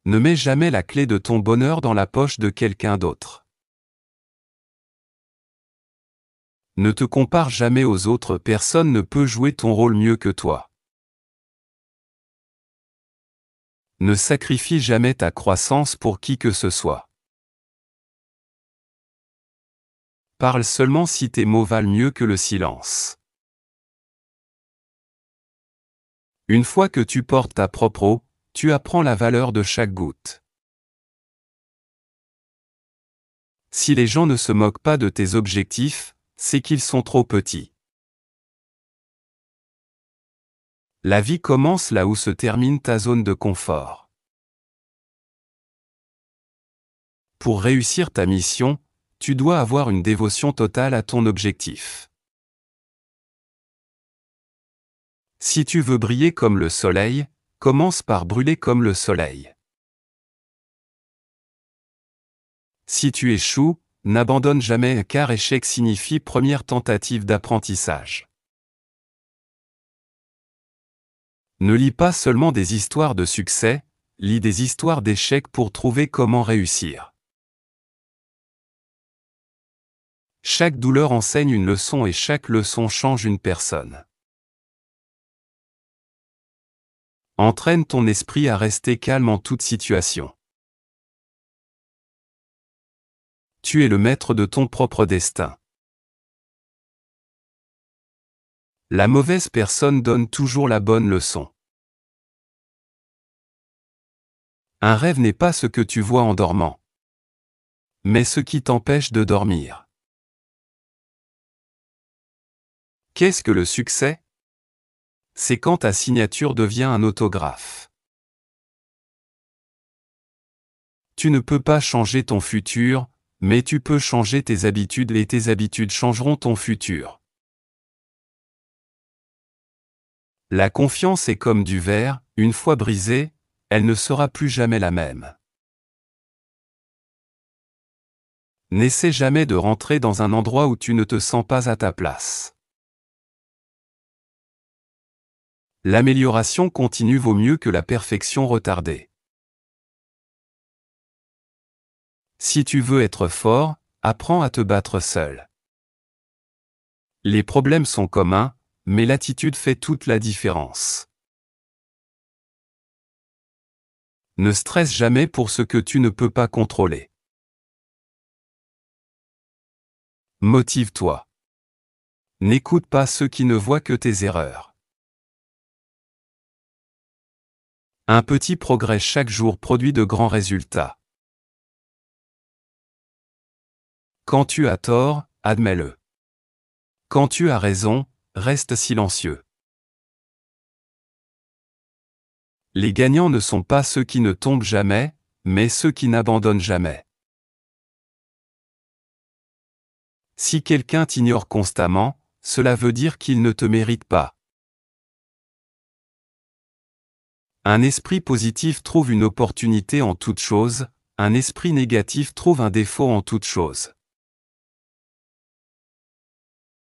Ne mets jamais la clé de ton bonheur dans la poche de quelqu'un d'autre. Ne te compare jamais aux autres, personne ne peut jouer ton rôle mieux que toi. Ne sacrifie jamais ta croissance pour qui que ce soit. Parle seulement si tes mots valent mieux que le silence. Une fois que tu portes ta propre eau, tu apprends la valeur de chaque goutte. Si les gens ne se moquent pas de tes objectifs, c'est qu'ils sont trop petits. La vie commence là où se termine ta zone de confort. Pour réussir ta mission, tu dois avoir une dévotion totale à ton objectif. Si tu veux briller comme le soleil, commence par brûler comme le soleil. Si tu échoues, n'abandonne jamais car échec signifie première tentative d'apprentissage. Ne lis pas seulement des histoires de succès, lis des histoires d'échecs pour trouver comment réussir. Chaque douleur enseigne une leçon et chaque leçon change une personne. Entraîne ton esprit à rester calme en toute situation. Tu es le maître de ton propre destin. La mauvaise personne donne toujours la bonne leçon. Un rêve n'est pas ce que tu vois en dormant, mais ce qui t'empêche de dormir. Qu'est-ce que le succès? C'est quand ta signature devient un autographe. Tu ne peux pas changer ton futur, mais tu peux changer tes habitudes et tes habitudes changeront ton futur. La confiance est comme du verre, une fois brisée, elle ne sera plus jamais la même. N'essaie jamais de rentrer dans un endroit où tu ne te sens pas à ta place. L'amélioration continue vaut mieux que la perfection retardée. Si tu veux être fort, apprends à te battre seul. Les problèmes sont communs, mais l'attitude fait toute la différence. Ne stresse jamais pour ce que tu ne peux pas contrôler. Motive-toi. N'écoute pas ceux qui ne voient que tes erreurs. Un petit progrès chaque jour produit de grands résultats. Quand tu as tort, admets-le. Quand tu as raison, reste silencieux. Les gagnants ne sont pas ceux qui ne tombent jamais, mais ceux qui n'abandonnent jamais. Si quelqu'un t'ignore constamment, cela veut dire qu'il ne te mérite pas. Un esprit positif trouve une opportunité en toute chose, un esprit négatif trouve un défaut en toute chose.